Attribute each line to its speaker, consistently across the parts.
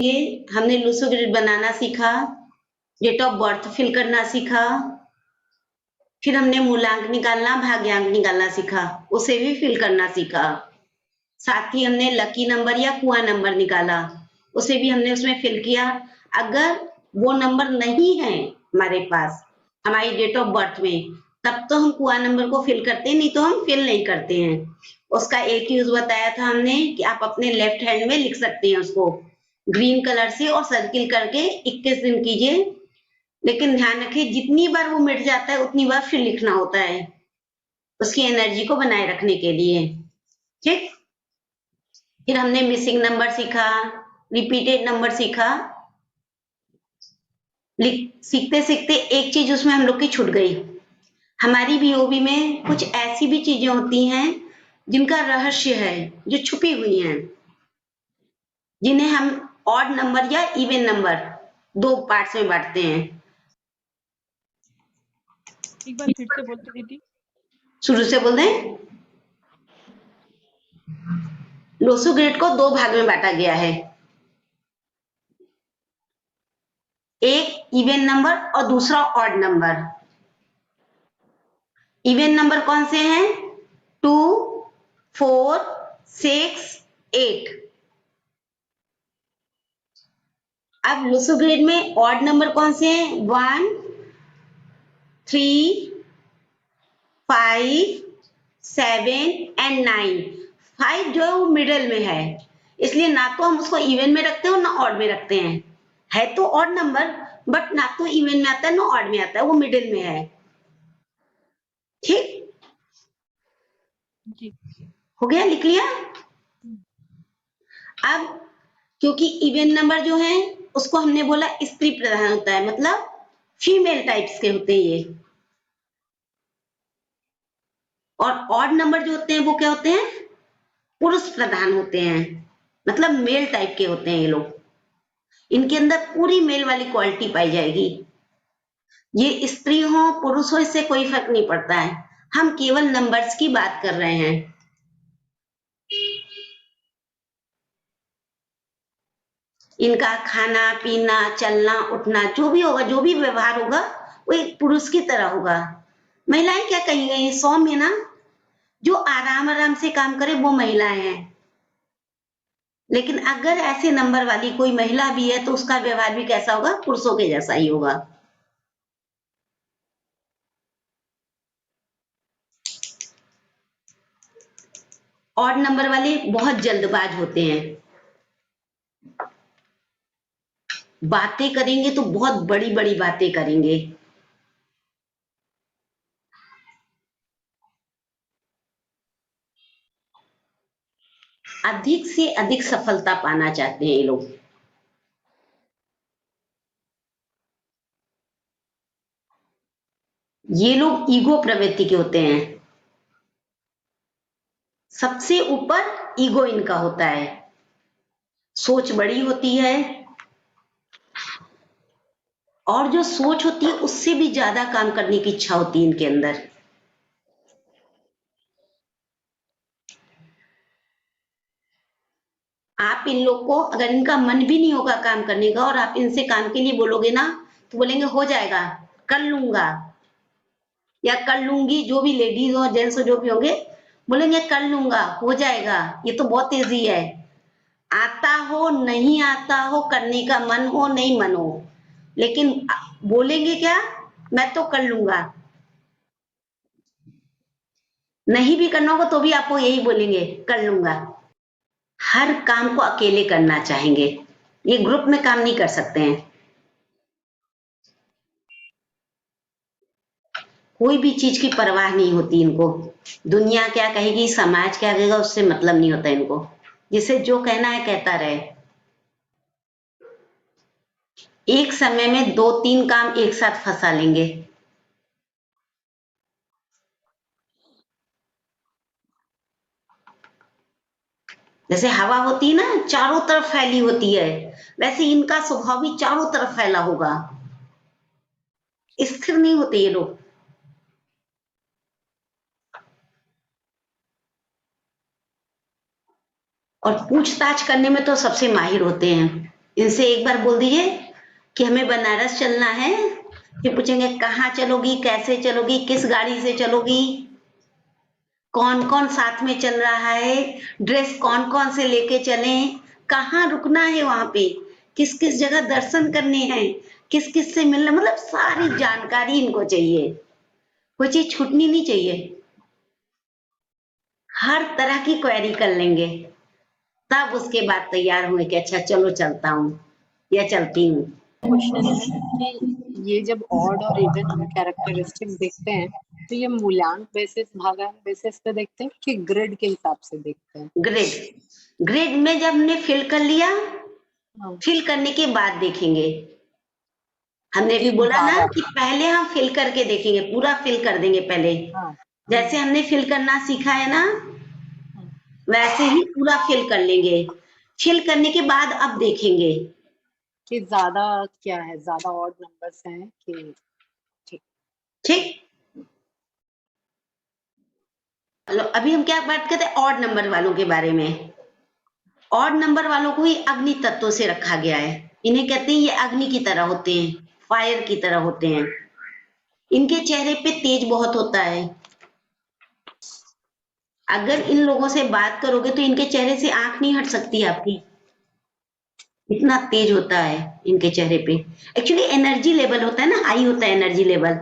Speaker 1: ये हमने Luso grid बनाना सीखा, डेट ऑफ बर्थ फिल करना सीखा, फिर हमने मूलांक निकालना, भाग्यांक निकालना सीखा, उसे भी फिल करना सीखा। साथ ही हमने लकी नंबर या कुआ नंबर निकाला, उसे भी हमने उसमें फिल किया। अगर वो नंबर नहीं है हमारे पास हमारी डेट ऑफ बर्थ में, तब तो हम कुआ नंबर को फिल करते हैं, नहीं तो हम फिल नहीं करते हैं। उसका एक यूज बताया था हमने कि आप अपने लेफ्ट हैंड में लिख सकते हैं उसको ग्रीन कलर से और सर्किल करके 21 दिन कीजिए, लेकिन ध्यान रखिए जितनी बार वो मिट जाता है उतनी बार फिर लिखना होता है, उसकी एनर्जी को बनाए रखने के लिए। ठीक, फिर हमने मिसिंग नंबर सीखा, रिपीटेड नंबर सीखा। सीखते सीखते एक चीज उसमें हम लोग की छूट गई। हमारी बीओबी में कुछ ऐसी भी चीजें होती हैं जिनका रहस्य है, जो छुपी हुई हैं, जिन्हें हम ऑड नंबर या इवन नंबर दो पार्ट्स में बांटते हैं।
Speaker 2: एक बार फिर से बोलते दीदी।
Speaker 1: शुरू से बोल दें। लोसो ग्रिड को दो भाग में बांटा गया है, एक इवन नंबर और दूसरा ऑड नंबर। इवन नंबर कौन से हैं? 2, 4, 6, 8। अब लूसो ग्रिड में ऑड नंबर कौन से हैं? 1, 3, 5, 7 एंड 9। 5 जो है वो मिडल में है, इसलिए ना तो हम उसको इवन में रखते हैं और ना ऑड में रखते हैं। है तो ऑड नंबर, बट ना तो इवन में आता है ना ऑड में आता है, वो मिडिल में है। ठीक,
Speaker 2: जी
Speaker 1: हो गया, लिख लिया। अब क्योंकि इवन नंबर जो है उसको हमने बोला स्त्री प्रधान होता है, मतलब फीमेल टाइप्स के होते हैं ये, और ऑड नंबर जो होते हैं वो क्या होते हैं? पुरुष प्रधान होते हैं, मतलब मेल टाइप के होते हैं ये लोग। इनके अंदर पूरी मेल वाली क्वालिटी पाई जाएगी। ये स्त्री हो पुरुष हो इससे कोई फर्क नहीं पड़ता है, हम केवल नंबर्स की बात कर रहे हैं। इनका खाना पीना चलना उठना जो भी होगा, जो भी व्यवहार होगा, वो एक पुरुष की तरह होगा। महिलाएं क्या कही गई? सौम्य ना, जो आराम आराम से काम करे वो महिलाएं हैं। लेकिन अगर ऐसे नंबर वाली कोई महिला भी है तो उसका व्यवहार भी कैसा होगा? पुरुषों के जैसा ही होगा। ऑड नंबर वाले बहुत जल्दबाज होते हैं, बातें करेंगे तो बहुत बड़ी बड़ी बातें करेंगे। अधिक से अधिक सफलता पाना चाहते हैं ये लोग। ये लोग ईगो प्रवृत्ति के होते हैं, सबसे ऊपर ईगो इनका होता है। सोच बड़ी होती है, और जो सोच होती है उससे भी ज्यादा काम करने की इच्छा होती है इनके अंदर। आप इन लोग को, अगर इनका मन भी नहीं होगा काम करने का और आप इनसे काम के लिए बोलोगे ना, तो बोलेंगे हो जाएगा, कर लूंगा या कर लूंगी। जो भी लेडीज हो जेंट्स हो जो भी होंगे, बोलेंगे कर लूंगा, हो जाएगा, ये तो बहुत इजी है। आता हो नहीं आता हो, करने का मन हो नहीं मन हो, लेकिन बोलेंगे क्या? मैं तो कर लूंगा। नहीं भी करना होगा तो भी आपको यही बोलेंगे, कर लूंगा। हर काम को अकेले करना चाहेंगे, ये ग्रुप में काम नहीं कर सकते हैं। कोई भी चीज की परवाह नहीं होती इनको, दुनिया क्या कहेगी समाज क्या कहेगा उससे मतलब नहीं होता इनको, जिसे जो कहना है कहता रहे। एक समय में 2-3 काम एक साथ फंसा लेंगे। जैसे हवा होती है ना, चारों तरफ फैली होती है, वैसे इनका स्वभाव भी चारों तरफ फैला होगा, स्थिर नहीं होते ये लोग। और पूछताछ करने में तो सबसे माहिर होते हैं। इनसे एक बार बोल दीजिए कि हमें बनारस चलना है। फिर पूछेंगे कहाँ चलोगी, कैसे चलोगी, किस गाड़ी से चलोगी, कौन कौन साथ में चल रहा है, ड्रेस कौन कौन से लेके चलें, कहाँ रुकना है वहां पे, किस किस जगह दर्शन करने हैं, किस किस से मिलना, मतलब सारी जानकारी इनको चाहिए। कोई चीज छूटनी नहीं चाहिए। हर तरह की क्वेरी कर लेंगे, तब उसके बाद तैयार हुए कि अच्छा चलो चलता हूँ या चलती हूँ।
Speaker 3: क्वेश्चन है कि ये जब ऑड और इवन कैरेक्टरिस्टिक देखते हैं तो ये मूल्यांक बेसिस भागांक बेसिस पे देखते हैं कि ग्रिड के हिसाब से देखते हैं?
Speaker 1: ग्रिड में जब हमने फिल कर लिया,
Speaker 3: हाँ,
Speaker 1: फिल करने के बाद देखेंगे। हमने भी
Speaker 3: कि
Speaker 1: बोला ना
Speaker 3: ज्यादा।
Speaker 1: कि पहले हम फिल करके देखेंगे, पूरा फिल कर देंगे पहले।
Speaker 3: हाँ,
Speaker 1: जैसे हमने फिल करना सीखा है ना,
Speaker 3: हाँ,
Speaker 1: वैसे ही पूरा फिल कर लेंगे। फिल करने के बाद अब देखेंगे।
Speaker 3: कि ज्यादा क्या है, ज्यादा ऑड नंबर्स हैं कि ठीक।
Speaker 1: ठीक। चलो अभी हम क्या बात करते हैं, ऑड नंबर वालों के बारे में। ऑड नंबर वालों को ही अग्नि तत्व से रखा गया है। इन्हें कहते हैं ये अग्नि की तरह होते हैं, फायर की तरह होते हैं। इनके चेहरे पे तेज बहुत होता है। अगर इन लोगों से बात करोगे तो इनके चेहरे से आंख नहीं हट सकती आपकी, इतना तेज होता है इनके चेहरे पे। एक्चुअली एनर्जी लेवल होता है ना, हाई होता है एनर्जी लेवल।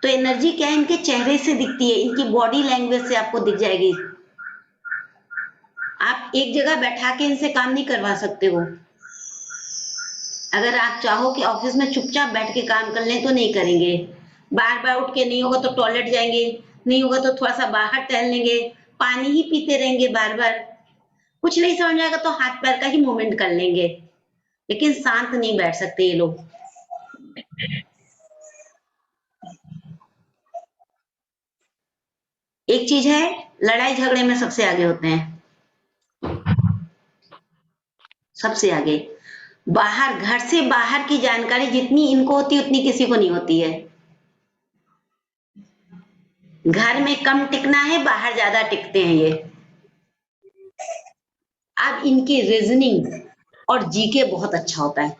Speaker 1: तो एनर्जी क्या है, इनके चेहरे से दिखती है, इनकी बॉडी लैंग्वेज से आपको दिख जाएगी। आप एक जगह बैठा के इनसे काम नहीं करवा सकते हो। अगर आप चाहो कि ऑफिस में चुपचाप बैठ के काम कर लें तो नहीं करेंगे। बार बार उठ के, नहीं होगा तो टॉयलेट जाएंगे, नहीं होगा तो थोड़ा सा बाहर टहल लेंगे, पानी ही पीते रहेंगे बार बार। कुछ नहीं समझ में आएगा तो हाथ पैर का ही मूवमेंट कर लेंगे, लेकिन शांत नहीं बैठ सकते ये लोग। एक चीज है, लड़ाई झगड़े में सबसे आगे होते हैं, सबसे आगे। बाहर, घर से बाहर की जानकारी जितनी इनको होती है उतनी किसी को नहीं होती है। घर में कम टिकना है, बाहर ज्यादा टिकते हैं ये। अब इनकी रीजनिंग और जीके बहुत अच्छा होता है।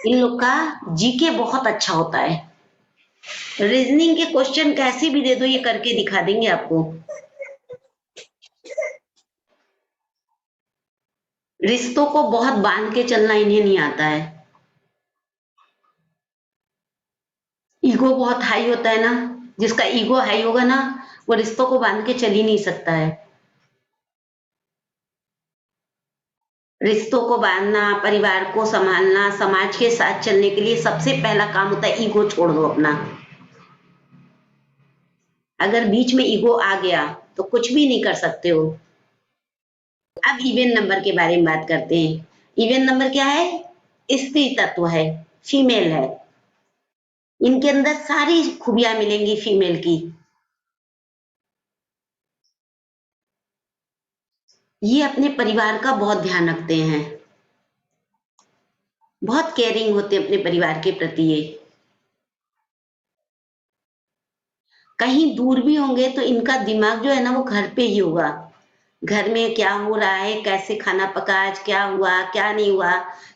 Speaker 1: इन लोग का जीके बहुत अच्छा होता है। रीजनिंग के क्वेश्चन कैसे भी दे दो ये करके दिखा देंगे आपको। रिश्तों को बहुत बांध के चलना इन्हें नहीं आता है। ईगो बहुत हाई होता है ना, जिसका ईगो हाई होगा ना वो रिश्तों को बांध के चल ही नहीं सकता है। रिश्तों को बांधना, परिवार को संभालना, समाज के साथ चलने के लिए सबसे पहला काम होता है ईगो छोड़ दो अपना। अगर बीच में ईगो आ गया तो कुछ भी नहीं कर सकते हो। अब इवन नंबर के बारे में बात करते हैं। इवन नंबर क्या है, स्त्री तत्व है, फीमेल है। इनके अंदर सारी खूबियां मिलेंगी फीमेल की। ये अपने परिवार का बहुत ध्यान रखते हैं, बहुत केयरिंग होते हैं अपने परिवार के प्रति ये। कहीं दूर भी होंगे तो इनका दिमाग जो है ना वो घर पे ही होगा। घर में क्या हो रहा है, कैसे खाना पका, आज क्या हुआ क्या नहीं हुआ,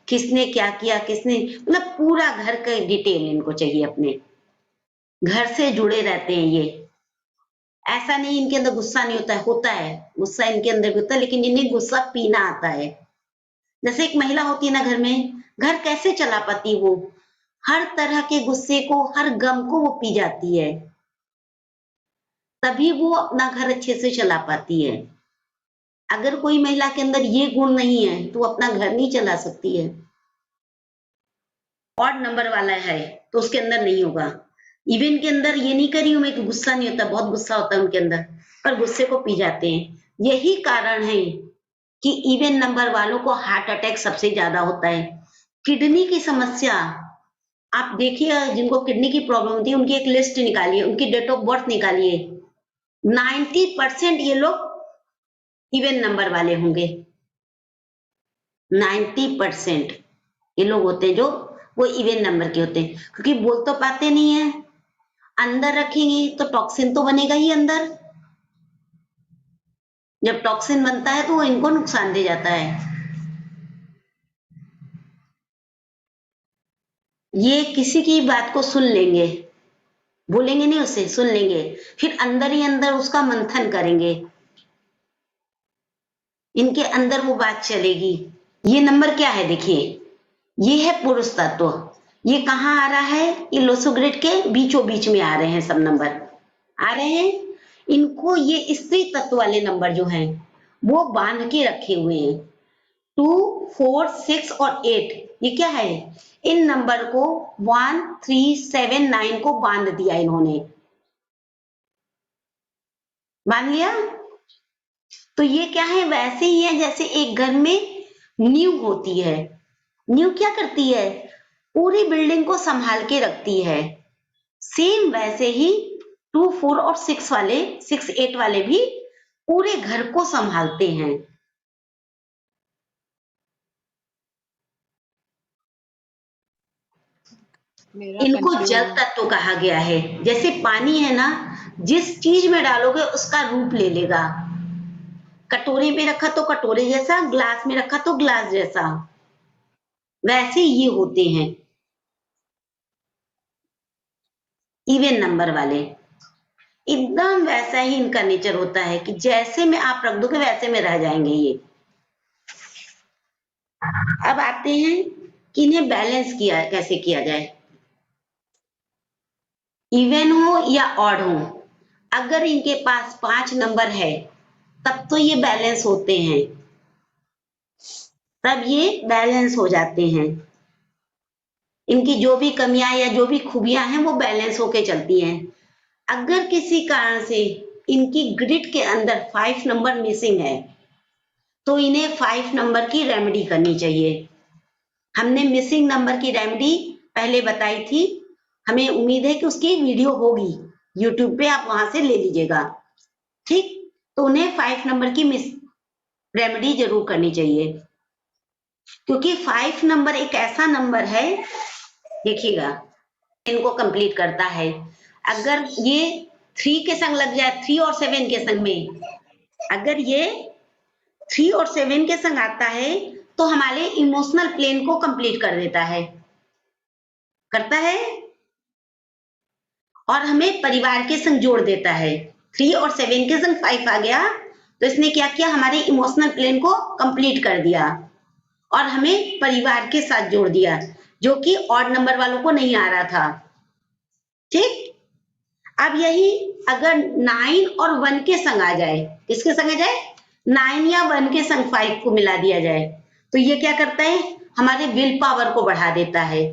Speaker 1: किसने क्या किया किसने, मतलब पूरा घर का डिटेल इनको चाहिए अपने। घर से जुड़े रहते हैं ये। ऐसा नहीं इनके अंदर गुस्सा नहीं होता है, होता है गुस्सा इनके अंदर भी होता है, लेकिन इन्हें गुस्सा पीना आता है। जैसे एक महिला होती है ना घर में, घर कैसे चला पाती वो, हर तरह के गुस्से को, हर गम को वो पी जाती है, तभी वो अपना घर अच्छे से चला पाती है। अगर कोई महिला के अंदर ये गुण नहीं है तो वो अपना घर नहीं चला सकती है। ऑड नंबर वाला है तो उसके अंदर नहीं होगा। इवन के अंदर ये नहीं करी हूं मैं कि गुस्सा नहीं होता, बहुत गुस्सा होता है उनके अंदर, पर गुस्से को पी जाते हैं। यही कारण है कि इवन नंबर वालों को हार्ट अटैक सबसे ज्यादा होता है। किडनी की समस्या, आप देखिए जिनको किडनी की प्रॉब्लम होती है उनकी एक लिस्ट निकालिए, उनकी डेट ऑफ बर्थ निकालिए, 90% ये लोग इवन नंबर वाले होंगे। 90% ये लोग होते हैं जो वो इवन नंबर के होते हैं, क्योंकि बोल तो पाते नहीं है। अंदर रखेंगे तो टॉक्सिन तो बनेगा ही अंदर, जब टॉक्सिन बनता है तो वो इनको नुकसान दे जाता है। ये किसी की बात को सुन लेंगे, बोलेंगे नहीं, उसे सुन लेंगे, फिर अंदर ही अंदर उसका मंथन करेंगे, इनके अंदर वो बात चलेगी। ये नंबर क्या है देखिए, ये है पुरुष तत्व। ये कहाँ आ रहा है, ये लोसोग्रिड के बीचों बीच में आ रहे हैं, सब नंबर आ रहे हैं। इनको ये स्त्री तत्व वाले नंबर जो हैं वो बांध के रखे हुए हैं। 2, 4, 6 और 8 ये क्या है, इन नंबर को 1, 3, 7, 9 को बांध दिया इन्होंने, बांध लिया। तो ये क्या है, वैसे ही है जैसे एक घर में नींव होती है। नींव क्या करती है, पूरी बिल्डिंग को संभाल के रखती है। सेम वैसे ही 2, 4 और 6 वाले, 6, 8 वाले भी पूरे घर को संभालते हैं।
Speaker 3: मेरा
Speaker 1: इनको जल
Speaker 3: कंफ्यूजन
Speaker 1: तत्व कहा गया है। जैसे पानी है ना, जिस चीज में डालोगे उसका रूप ले लेगा। कटोरे में रखा तो कटोरे जैसा, ग्लास में रखा तो ग्लास जैसा, वैसे ये होते हैं इवन नंबर वाले। एकदम वैसा ही इनका नेचर होता है कि जैसे में आप रख दोगे वैसे में रह जाएंगे ये। अब आते हैं कि इन्हें बैलेंस किया कैसे किया जाए, इवन हो या ऑड हो। अगर इनके पास 5 नंबर है तब तो ये बैलेंस होते हैं, तब ये बैलेंस हो जाते हैं। इनकी जो भी कमियां या जो भी खूबियां हैं वो बैलेंस होके चलती हैं। अगर किसी कारण से इनकी ग्रिड के अंदर 5 नंबर मिसिंग है तो इन्हें 5 नंबर की रेमेडी करनी चाहिए। हमने मिसिंग नंबर की रेमेडी पहले बताई थी, हमें उम्मीद है कि उसकी वीडियो होगी यूट्यूब पे, आप वहां से ले लीजिएगा। ठीक, तो उन्हें 5 नंबर की रेमेडी जरूर करनी चाहिए, क्योंकि 5 नंबर एक ऐसा नंबर है, देखिएगा इनको कंप्लीट करता है। अगर ये 3 के संग लग जाए, 3 और 7 के संग में, अगर ये 3 और 7 के संग आता है तो हमारे इमोशनल प्लेन को कंप्लीट कर देता है, करता है, और हमें परिवार के संग जोड़ देता है। 3 और 7 के संग 5 आ गया तो इसने क्या किया, हमारे इमोशनल प्लेन को कंप्लीट कर दिया और हमें परिवार के साथ जोड़ दिया, जो कि ऑड नंबर वालों को नहीं आ रहा था। ठीक, अब यही अगर 9 और 1 के संग आ जाए, किसके संग आ जाए, 9 या 1 के संग 5 को मिला दिया जाए, तो ये क्या करता है, हमारे विल पावर को बढ़ा देता है।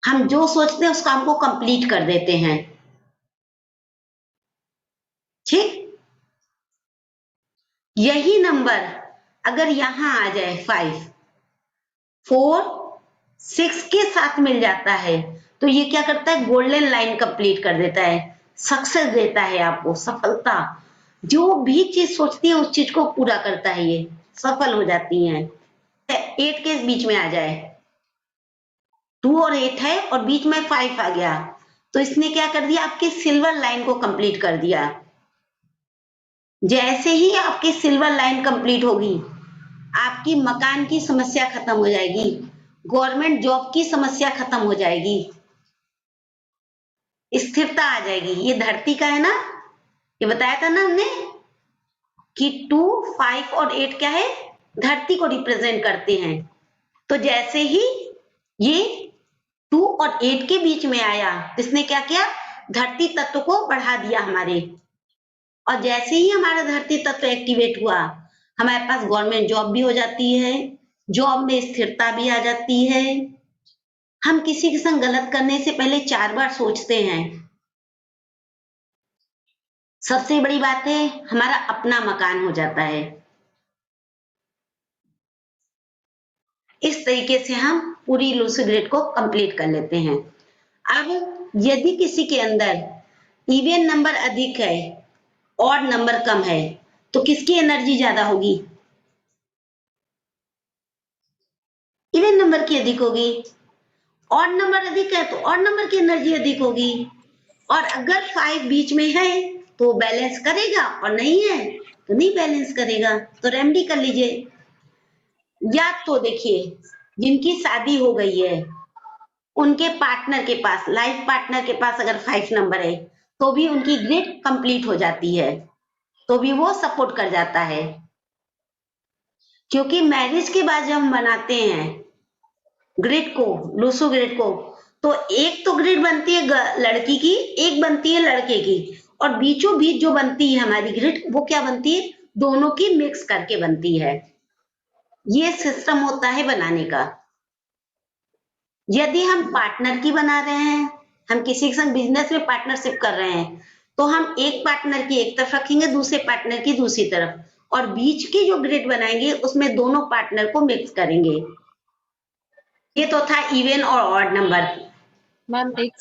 Speaker 1: हम जो सोचते हैं उस काम को कंप्लीट कर देते हैं। ठीक, यही नंबर अगर यहां आ जाए 5, 4, 6 के साथ मिल जाता है तो ये क्या करता है, गोल्डन लाइन कंप्लीट कर देता है, सक्सेस देता है आपको, सफलता। जो भी चीज सोचती है उस चीज को पूरा करता है, ये सफल हो जाती हैं। 8 के बीच में आ जाए, 2 और 8 है और बीच में 5 आ गया तो इसने क्या कर दिया, आपकी सिल्वर लाइन को कंप्लीट कर दिया। जैसे ही आपकी सिल्वर लाइन कंप्लीट होगी, आपकी मकान की समस्या खत्म हो जाएगी, गवर्नमेंट जॉब की समस्या खत्म हो जाएगी, स्थिरता आ जाएगी। ये धरती का है ना, ये बताया था ना हमने कि 2, 5 और 8 क्या है, धरती को रिप्रेजेंट करते हैं। तो जैसे ही ये 2 और 8 के बीच में आया तो इसने क्या किया, धरती तत्व को बढ़ा दिया हमारे, और जैसे ही हमारा धरती तत्व एक्टिवेट हुआ, हमारे पास गवर्नमेंट जॉब भी हो जाती है, जॉब में स्थिरता भी आ जाती है। हम किसी के संग गलत करने से पहले 4 बार सोचते हैं। सबसे बड़ी बात है, हमारा अपना मकान हो जाता है। इस तरीके से हम पूरी लूसी ग्रिड को कंप्लीट कर लेते हैं। अब यदि किसी के अंदर इवन नंबर अधिक है, ऑड नंबर कम है, तो किसकी एनर्जी ज्यादा होगी, इवन नंबर की अधिक होगी। ऑड नंबर अधिक है तो ऑड नंबर की एनर्जी अधिक होगी। और अगर 5 बीच में है तो बैलेंस करेगा, और नहीं है तो नहीं बैलेंस करेगा। तो रेमेडी कर लीजिए। या तो देखिए, जिनकी शादी हो गई है उनके पार्टनर के पास, लाइफ पार्टनर के पास अगर 5 नंबर है तो भी उनकी ग्रिड कंप्लीट हो जाती है, तो भी वो सपोर्ट कर जाता है। क्योंकि मैरिज के बाद जब हम बनाते हैं ग्रिड को, लूसो ग्रिड को, तो एक तो ग्रिड बनती है लड़की की, एक बनती है लड़के की, और बीचों बीच जो बनती है हमारी ग्रिड, वो क्या बनती है, दोनों की मिक्स करके बनती है। ये सिस्टम होता है बनाने का। यदि हम पार्टनर की बना रहे हैं, हम किसी के संग बिजनेस में पार्टनरशिप कर रहे हैं, तो हम एक पार्टनर की एक तरफ रखेंगे, दूसरे पार्टनर की दूसरी तरफ, और बीच की जो ग्रिड बनाएंगे उसमें दोनों पार्टनर को मिक्स करेंगे। ये तो था इवन और ऑड नंबर।
Speaker 3: मैम एक